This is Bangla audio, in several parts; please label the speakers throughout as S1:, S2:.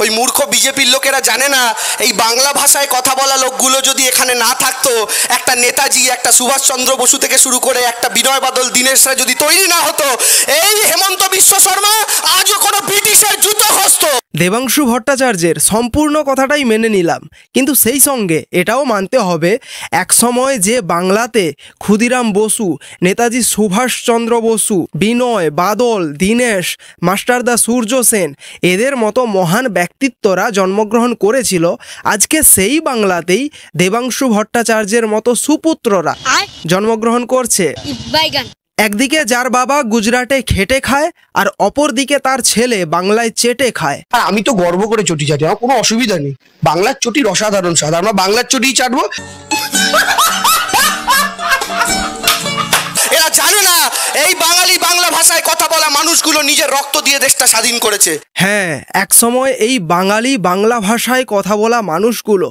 S1: ওই মূর্খ বিজেপির লোকেরা জানে না এই বাংলা ভাষায় কথা বলা লোকগুলো যদি এখানে না থাকতো, একটা নেতাজি, একটা সুভাষচন্দ্র বসু থেকে শুরু করে একটা বিনয় বাদল দীনেশরা যদি তৈরি না হতো, এই হেমন্ত বিশ্ব শর্মা আজও কোনো ব্রিটিশের জুতো খসত।
S2: দেবাংশু ভট্টাচার্যের সম্পূর্ণ কথাটাই মেনে নিলাম, কিন্তু সেই সঙ্গে এটাও মানতে হবে একসময় যে বাংলাতে ক্ষুদিরাম বসু, নেতাজি সুভাষচন্দ্র বসু, বিনয় বাদল দীনেশ, মাস্টারদা সূর্য সেন এদের মতো মহান ব্যক্তিত্বরা জন্মগ্রহণ করেছিল, আজকে সেই বাংলাতেই দেবাংশু ভট্টাচার্যের মতো সুপুত্ররা জন্মগ্রহণ করছে। একদিকে যার বাবা গুজরাটে খেটে খায় আর অপরদিকে তার ছেলে বাংলায় চেটে খায়।
S1: আর আমি তো গর্ব করে চটি চাটি, আমার কোনো অসুবিধা নেই। বাংলার চটির অসাধারণ স্বাদ, আমরা বাংলার চটি চাটবো। এরা জানে না এই বাঙালি বাংলা ভাষায় কথা বলা মানুষগুলো নিজের রক্ত দিয়ে দেশটা স্বাধীন করেছে।
S2: হ্যাঁ, একসময় এই বাঙালি বাংলা ভাষায় কথা বলা মানুষগুলো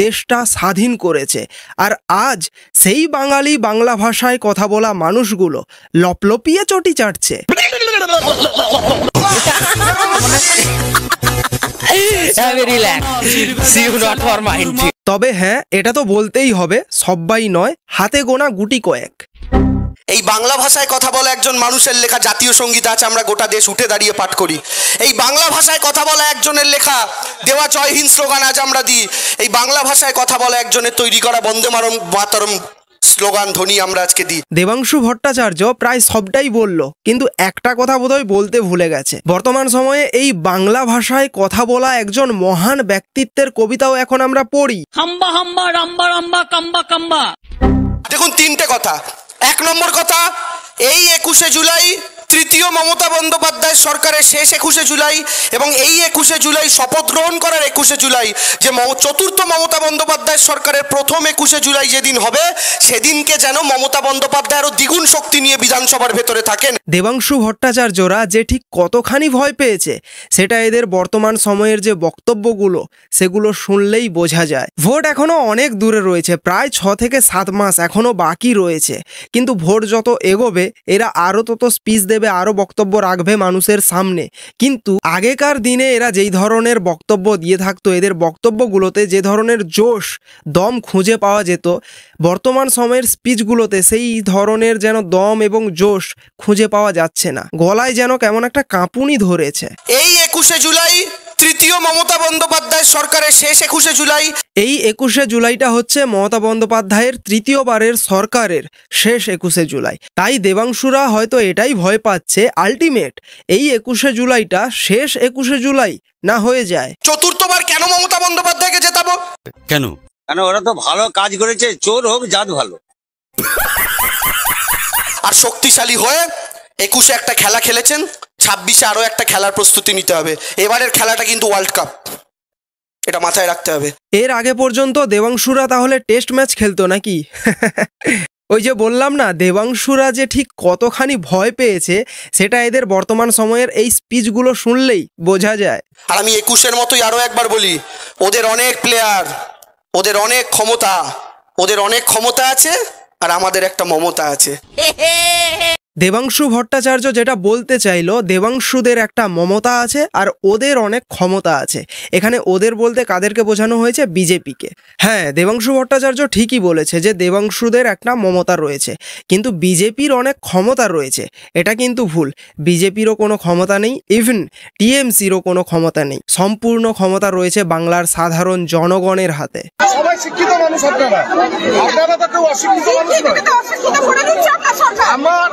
S2: দেশটা স্বাধীন করেছে, আর আজ সেই বাঙালি বাংলা ভাষায় কথা বলা মানুষগুলো লপলপিয়ে চটি চাটছে। তবে হ্যাঁ, এটা তো বলতেই হবে, সবাই নয়, হাতে গোনা গুটি কয়েক।
S1: এই বাংলা ভাষায় কথা বলা একজন মানুষের লেখা জাতীয় সঙ্গীত আছে, আমরা গোটা দেশ উঠে দাঁড়িয়ে পাঠ করি। এই বাংলা ভাষায় কথা বলা একজনের লেখা দেওয়া জয় হিন্দ স্লোগান আজ আমরা দিই। এই বাংলা ভাষায় কথা বলা একজনের তৈরি করা বন্দে মাতরম স্লোগান ধ্বনি আমরা আজকে দিই।
S2: দেবাংশু ভট্টাচার্য প্রায় সবটাই বলল, কিন্তু একটা কথা বোধহয় বলতে ভুলে গেছে। বর্তমান সময়ে এই বাংলা ভাষায় কথা বলা একজন মহান ব্যক্তিত্বের কবিতাও এখন আমরা পড়ি।
S3: হাম্বা হাম্বা রাম্বা রাম্বা কাম্বা কাম্বা।
S1: দেখুন, তিনটে কথা। এক নম্বর কথা, এই 21শে জুলাই তৃতীয় মমতা বন্দ্যোপাধ্যায় সরকারের শেষ 21শে জুলাই, এবং এই 21শে জুলাই শপথ গ্রহণ করার 21শে জুলাই, যে চতুর্থ মমতা বন্দ্যোপাধ্যায় সরকারের প্রথম 21শে জুলাই যেদিন হবে, সেদিনকে যেন মমতা বন্দ্যোপাধ্যায় আরো দ্বিগুণ শক্তি নিয়ে বিধানসভার ভেতরে থাকেন।
S2: দেবাংশু ভট্টাচার্যরা যে ঠিক কতখানি ভয় পেয়েছে সেটা এদের বর্তমান সময়ের যে বক্তব্যগুলো সেগুলো শুনলেই বোঝা যায়। ভোট এখনো অনেক দূরে রয়েছে, প্রায় 6 থেকে 7 মাস এখনো বাকি রয়েছে, কিন্তু ভোট যত এগোবে এরা আরো তত স্পিচ দেবে, আরো বক্তব্য রাখবে মানুষের সামনে। কিন্তু আগেকার দিনে এরা যেই ধরনের বক্তব্য দিয়ে থাকতো, এদের বক্তব্যগুলোতে যে ধরনের জোশ দম খুঁজে পাওয়া যেত, বর্তমান সময়ের স্পিচগুলোতে সেই ধরনের যেন দম এবং জোশ খুঁজে পাওয়া যাচ্ছে না। গলায় যেন কেমন একটা কাঁপুনি ধরেছে।
S1: এই 21শে জুলাই তৃতীয় মমতা বন্দ্যোপাধ্যায় সরকারের শেষ 21শে জুলাই।
S2: এই 21শে জুলাইটা হচ্ছে মমতা বন্দ্যোপাধ্যায়ের তৃতীয়বারের সরকারের শেষ 21শে জুলাই। তাই দেবাংশুরা হয়তো এটাই ভয় পাচ্ছে, আলটিমেট এই 21শে জুলাইটা শেষ 21শে জুলাই না হয়ে যায়।
S1: চতুর্থবার কেন মমতা বন্দ্যোপাধ্যায়কে জেতাবো?
S4: কেন? ওরা তো ভালো কাজ করেছে, চোর হোক জাত ভালো।
S1: আর শক্তিশালী হয়ে 21শে একটা খেলা খেলেছেন, 26শে আরো একটা খেলার প্রস্তুতি নিতে হবে। এবারের খেলাটা কিন্তু ওয়ার্ল্ড কাপ, এটা মাথায় রাখতে হবে।
S2: এর আগে পর্যন্ত দেবাংশুরা তাহলে টেস্ট ম্যাচ খেলতো নাকি? ওই যে বললাম না, দেবাংশুরা যে ঠিক কতখানি ভয় পেয়েছে সেটা এদের বর্তমান সময়ের এই স্পিচগুলো শুনলেই বোঝা যায়।
S1: আর আমি 21শের মতোই আরো একবার বলি, ওদের অনেক প্লেয়ার, ওদের অনেক ক্ষমতা আছে, আর আমাদের একটা মমতা আছে।
S2: দেবাংশু ভট্টাচার্য যেটা বলতে চাইলো, দেবাংশুদের একটা মমতা আছে আর ওদের অনেক ক্ষমতা আছে। এখানে ওদের বলতে কাদেরকে বোঝানো হয়েছে? বিজেপিকে। হ্যাঁ, দেবাংশু ভট্টাচার্য ঠিকই বলেছে যে দেবাংশুদের একটা মমতা রয়েছে, কিন্তু বিজেপির অনেক ক্ষমতা রয়েছে, এটা কিন্তু ভুল। বিজেপিরও কোনো ক্ষমতা নেই, ইভেন টিএমসিরও কোনো ক্ষমতা নেই। সম্পূর্ণ ক্ষমতা রয়েছে বাংলার সাধারণ জনগণের হাতে।
S5: সবাই শিক্ষিত মানুষ, আপনারা তো কেউ অশিক্ষিত মানুষ নয়। আমার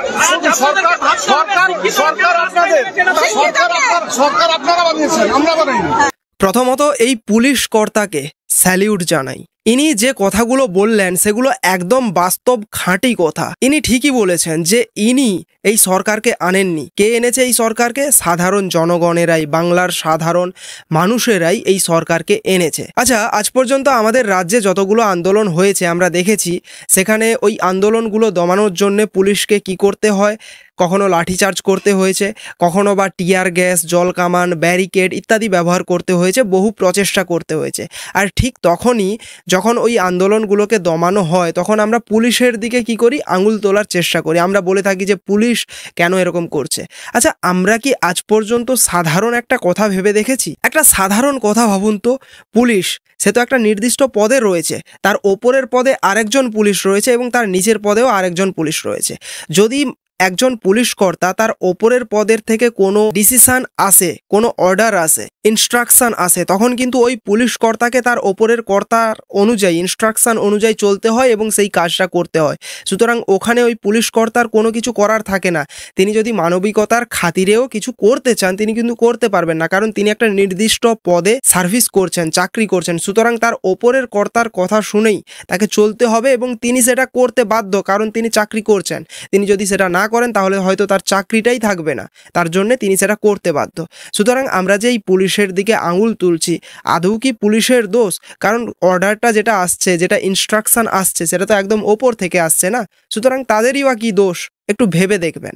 S5: সরকার আপনারা বানিয়েছেন, আমরা বানাইনি।
S2: প্রথমত এই পুলিশ কর্তাকে স্যালিউট জানাই। ইনি যে কথাগুলো বললেন সেগুলো একদম বাস্তব খাঁটি কথা। ইনি ঠিকই বলেছেন যে ইনি এই সরকারকে আনেননি। কে এনেছে এই সরকারকে? সাধারণ জনগণেরাই, বাংলার সাধারণ মানুষেরাই এই সরকারকে এনেছে। আচ্ছা, আজ পর্যন্ত আমাদের রাজ্যে যতগুলো আন্দোলন হয়েছে আমরা দেখেছি, সেখানে ওই আন্দোলনগুলো দমানোর জন্য পুলিশকে কি করতে হয়? কখনো লাঠিচার্জ করতে হয়েছে, কখনো বা টিয়ার গ্যাস, জল কামান, ব্যারিকেড ইত্যাদি ব্যবহার করতে হয়েছে, বহু প্রচেষ্টা করতে হয়েছে। আর ঠিক তখনই যখন ওই আন্দোলনগুলোকে দমানো হয় তখন আমরা পুলিশের দিকে কি করি, আঙুল তোলার চেষ্টা করি। আমরা বলে থাকি যে পুলিশ কেন এরকম করছে। আচ্ছা, আমরা কি আজ পর্যন্ত সাধারণ একটা কথা ভেবে দেখেছি? একটা সাধারণ কথা ভাবুন তো, পুলিশ সে তো একটা নির্দিষ্ট পদে রয়েছে, তার ওপরের পদে আরেকজন পুলিশ রয়েছে এবং তার নিচের পদেও আরেকজন পুলিশ রয়েছে। যদি একজন পুলিশ কর্তা তার ওপরের পদের থেকে কোনো ডিসিশন আসে, কোনো অর্ডার আসে, ইনস্ট্রাকশন আসে, তখন কিন্তু ওই পুলিশ কর্তাকে তার ওপরের কর্তার অনুযায়ী, ইনস্ট্রাকশন অনুযায়ী চলতে হয় এবং সেই কাজটা করতে হয়। সুতরাং ওখানে ওই পুলিশ কর্তার কোনো কিছু করার থাকে না। তিনি যদি মানবিকতার খাতিরেও কিছু করতে চান তিনি কিন্তু করতে পারবেন না, কারণ তিনি একটা নির্দিষ্ট পদে সার্ভিস করছেন, চাকরি করছেন। সুতরাং তার ওপরের কর্তার কথা শুনেই তাকে চলতে হবে এবং তিনি সেটা করতে বাধ্য, কারণ তিনি চাকরি করছেন। তিনি যদি সেটা না করেন তাহলে হয়তো তার চাকরিটাই থাকবে না, তার জন্য তিনি সেটা করতে বাধ্য। সুতরাং আমরা যে এই পুলিশের দিকে আঙুল তুলছি, আদৌ কি পুলিশের দোষ? কারণ অর্ডারটা যেটা আসছে, যেটা ইনস্ট্রাকশন আসছে, সেটা তো একদম ওপর থেকে আসছে না। সুতরাং তাদেরই বা কি দোষ, একটু ভেবে দেখবেন।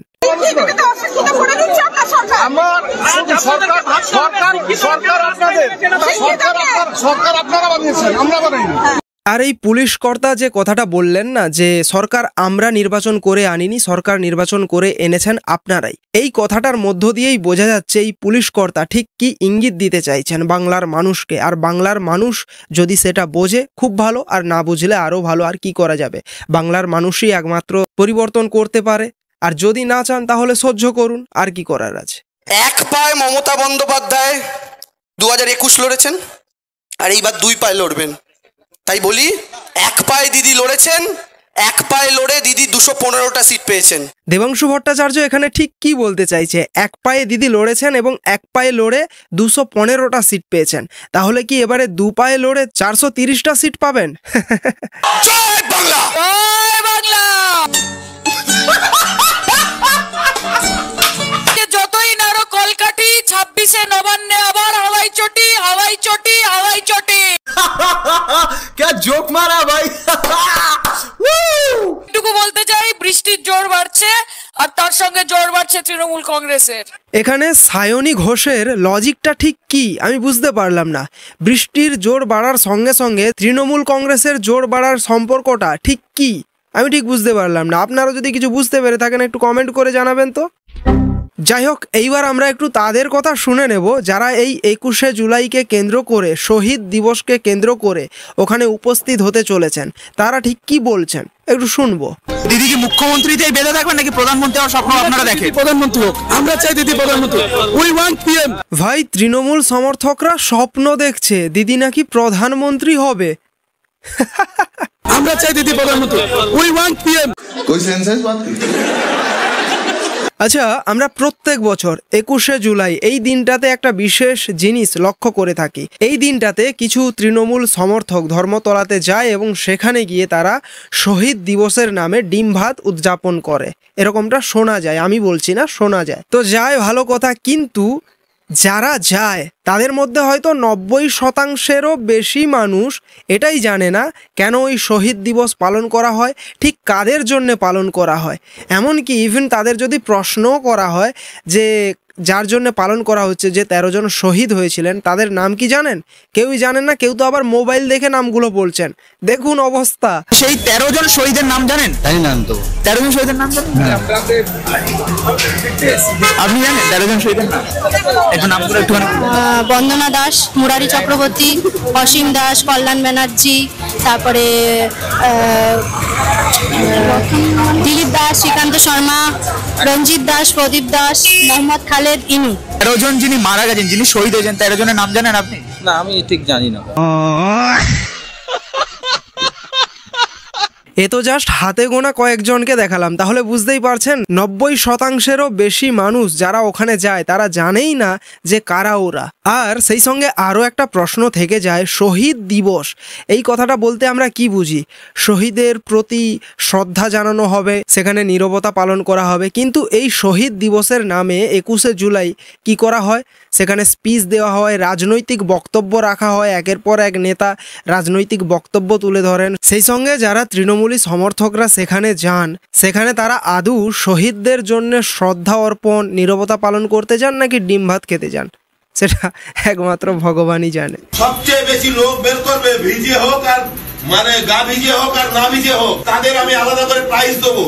S5: আমার সরকার সরকার সরকার আপনাদের সরকার আপনারা বানিয়েছেন, আমরা বানাইনি।
S2: আর এই পুলিশ কর্তা যে কথাটা বললেন না, যে সরকার আমরা নির্বাচন করে আনিনি, সরকার নির্বাচন করে এনেছেন আপনারাই, এই কথাটার মধ্য দিয়েই বোঝা যাচ্ছে এই পুলিশ কর্তা ঠিক কি ইঙ্গিত দিতে চাইছেন বাংলার মানুষকে। আর বাংলার মানুষ যদি সেটা বোঝে খুব ভালো, আর না বুঝলে আরও ভালো। আর কি করা যাবে, বাংলার মানুষই একমাত্র পরিবর্তন করতে পারে। আর যদি না চান তাহলে সহ্য করুন, আর কি করার আছে।
S1: এক পায়ে মমতা বন্দ্যোপাধ্যায় 2021 লড়েছেন, আর এইবার 2 পায়ে লড়বেন। তাই বলি, এক পায়ে দিদি লড়েছেন, এক পায়ে লড়ে দিদি 215টা সিট পেয়েছেন।
S2: দেবাংশু ভট্টাচার্য এখানে ঠিক কি বলতে চাইছে? এক পায়ে দিদি লড়েছেন এবং এক পায়ে লড়ে 215টা সিট পেয়েছেন। তাহলে কি এবারে 2 পায়ে লড়ে 430টা সিট পাবেন?
S1: জয় বাংলা!
S3: জয় বাংলা! যতই নাড়ো কলকাঠি, 26শে নবান্নে আবার হাওয়াই চটি, হাওয়াই চটি, হাওয়াই চটি।
S6: क्या जोक मारा भाई।
S3: এটুকু বলতে চাই, বৃষ্টির জোর বাড়ছে আর তার সঙ্গে জোর বাড়ছে তৃণমূল কংগ্রেসের।
S2: এখানে সায়নী ঘোষের লজিকটা ঠিক কি আমি বুঝতে পারলাম না। বৃষ্টির জোর বাড়ার সঙ্গে সঙ্গে তৃণমূল কংগ্রেসের জোর বাড়ার সম্পর্কটা ঠিক কি আমি ঠিক বুঝতে পারলাম না। আপনারা যদি কিছু বুঝতে পেরে থাকেন একটু কমেন্ট করে জানাবেন তো। যাই হোক, এইবার আমরা একটু তাদের কথা শুনে নেব যারা এই 21শে জুলাইকে কেন্দ্র করে, শহীদ দিবসকে কেন্দ্র করে ওখানে উপস্থিত হতে চলেছেন। তারা ঠিক কি বলছেন একটু শুনবো।
S6: দিদি কি মুখ্যমন্ত্রীতেই বেঁধে থাকবেন নাকি প্রধানমন্ত্রী হওয়ার স্বপ্ন আপনারা দেখেন? প্রধানমন্ত্রী হোক, আমরা চাই দিদি প্রধানমন্ত্রী। We want PM.
S2: ভাই, তৃণমূল সমর্থকরা স্বপ্ন দেখছে দিদি নাকি প্রধানমন্ত্রী হবে।
S6: আমরা চাই দিদি প্রধানমন্ত্রী। We want PM.
S5: कोई सेंस है इस बात की?
S2: আচ্ছা, আমরা প্রত্যেক বছর 21শে জুলাই এই দিনটাতে একটা বিশেষ জিনিস লক্ষ্য করে থাকি। এই দিনটাতে কিছু তৃণমূল সমর্থক ধর্মতলাতে যায় এবং সেখানে গিয়ে তারা শহীদ দিবসের নামে ডিম ভাত উদযাপন করে, এরকমটা শোনা যায়। আমি বলছি না, শোনা যায়। তো যায় ভালো কথা, কিন্তু যারা যায় তাদের মধ্যে হয়তো 90%-এরও বেশি মানুষ এটাই জানে না কেন ওই শহীদ দিবস পালন করা হয়, ঠিক কাদের জন্যে পালন করা হয়। এমনকি ইভেন তাদের যদি প্রশ্নও করা হয় যে যার জন্য পালন করা হচ্ছে, যে 13 জন শহীদ হয়েছিলেন, তাদের নাম কি জানেন? কেউই জানেন না। কেউ তো আবার মোবাইল দেখে নামগুলো বলছেন। দেখুন অবস্থা।
S6: সেই 13 জন শহীদের নাম জানেন?
S4: জানি না তো।
S6: 13 জন শহীদের নাম জানেন? আপনি জানেন 13 জন শহীদের নাম? একটু নামগুলো একটু।
S7: বন্দনা দাস, মুরারি চক্রবর্তী, অসীম দাস, কল্যাণ ব্যানার্জি, তারপরে দিলীপ দাস, শ্রীকান্ত শর্মা, রঞ্জিত দাস, প্রদীপ দাস, মোহাম্মদ খালেদ, ইনু।
S6: 13 জন যিনি মারা গেছেন, যিনি শহীদ হয়েছেন, 13 জনের নাম জানেন আপনি?
S4: না, আমি ঠিক জানি না।
S2: এ তো জাস্ট হাতে গোনা কয়েকজনকে দেখালাম, তাহলে বুঝতেই পারছেন 90%-এরও বেশি মানুষ যারা ওখানে যায় তারা জানেই না যে কারা ওরা। আর সেই সঙ্গে আরও একটা প্রশ্ন থেকে যায়, শহীদ দিবস এই কথাটা বলতে আমরা কি বুঝি? শহীদের প্রতি শ্রদ্ধা জানানো হবে, সেখানে নীরবতা পালন করা হবে, কিন্তু এই শহীদ দিবসের নামে 21শে জুলাই কি করা হয়? সেখানে স্পিচ দেওয়া হয়, রাজনৈতিক বক্তব্য রাখা হয়, একের পর এক নেতা রাজনৈতিক বক্তব্য তুলে ধরেন। সেই সঙ্গে যারা তৃণমূলী সমর্থকরা সেখানে যান, সেখানে তারা আদৌ শহীদদের জন্য শ্রদ্ধা অর্পণ, নীরবতা পালন করতে যান নাকি ডিম ভাত খেতে যান? সেটা একমাত্র ভগবানই জানে।
S8: সবচেয়ে বেশি লোক বের করবে, ভিজে হোক আর মানে গা ভিজে হোক আর না ভিজে হোক, তাদের আমি আলাদা করে প্রাইজ দেবো।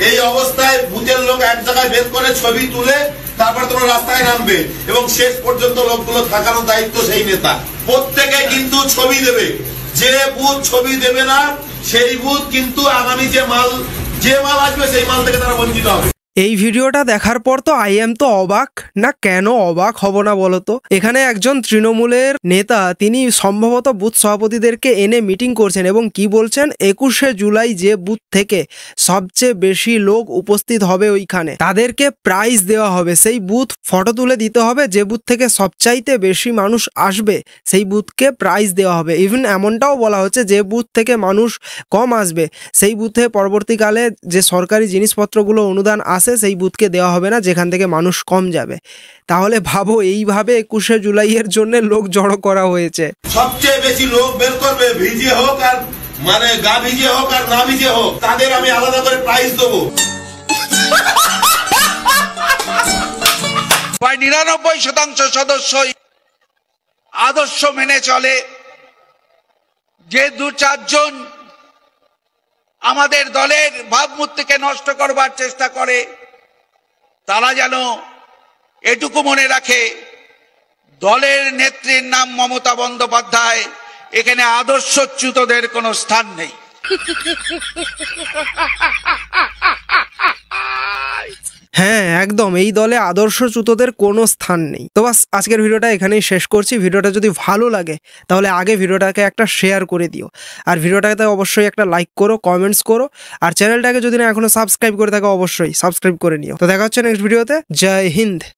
S8: এই অবস্থায় বুথের লোক এক জায়গায় বের করে ছবি তুলে তারপর তোমরা রাস্তায় নামবে এবং শেষ পর্যন্ত লোকগুলো থাকানোর দায়িত্ব সেই নেতা। প্রত্যেকে কিন্তু ছবি দেবে, যে বুথ ছবি দেবে না সেই বুথ কিন্তু আগামী যে মাল আসবে সেই মাল থেকে তারা বঞ্চিত হবে।
S2: এই ভিডিওটা দেখার পর তো তো অবাক না, কেন অবাক হব না বলতো? এখানে একজন তৃণমূলের নেতা, তিনি সম্ভবত বুথ সভাপতিদেরকে এনে মিটিং করছেন এবং কি বলছেন, 21শে জুলাই যে বুথ থেকে সবচেয়ে বেশি লোক উপস্থিত হবে ওইখানে তাদেরকে প্রাইজ দেওয়া হবে। সেই বুথ ফটো তুলে দিতে হবে, যে বুথ থেকে সবচাইতে বেশি মানুষ আসবে সেই বুথকে প্রাইজ দেওয়া হবে। ইভেন এমনটাও বলা হচ্ছে যে বুথ থেকে মানুষ কম আসবে সেই বুথে পরবর্তীকালে যে সরকারি জিনিসপত্রগুলো অনুদান সেই বুথকে দেওয়া হবে না, যেখান থেকে মানুষ কম যাবে। তাহলে ভাবো, এইভাবে 21শে জুলাইয়ের জন্য লোক জড়ো করা হয়েছে।
S8: সবচেয়ে বেশি লোক বের করবে, ভিজে হোক আর মানে গা ভিজে হোক আর না ভিজে হোক, তাদের আমি আলাদা করে প্রাইজ দেবো।
S9: প্রায় 99% সদস্যই আদর্শ মেনে চলে। যে 2-4 জন আমাদের দলের ভাবমূর্তিকে নষ্ট করবার চেষ্টা করে, তারা যেন এটুকু মনে রাখে, দলের নেত্রীর নাম মমতা বন্দ্যোপাধ্যায়, এখানে আদর্শচ্যুতদের কোনো স্থান নেই।
S2: হ্যাঁ, একদম, এই দলে আদর্শচ্যুতদের কোনো স্থান নেই। তো বাস, আজকের ভিডিওটা এখানেই শেষ করছি। ভিডিওটা যদি ভালো লাগে তাহলে আগে ভিডিওটাকে একটা শেয়ার করে দিও, আর ভিডিওটাকে অবশ্যই একটা লাইক করো, কমেন্টস করো, আর চ্যানেলটাকে যদি না এখনো সাবস্ক্রাইব করে থাকো অবশ্যই সাবস্ক্রাইব করে নিও। তো দেখা হচ্ছে নেক্সট ভিডিওতে। জয় হিন্দ।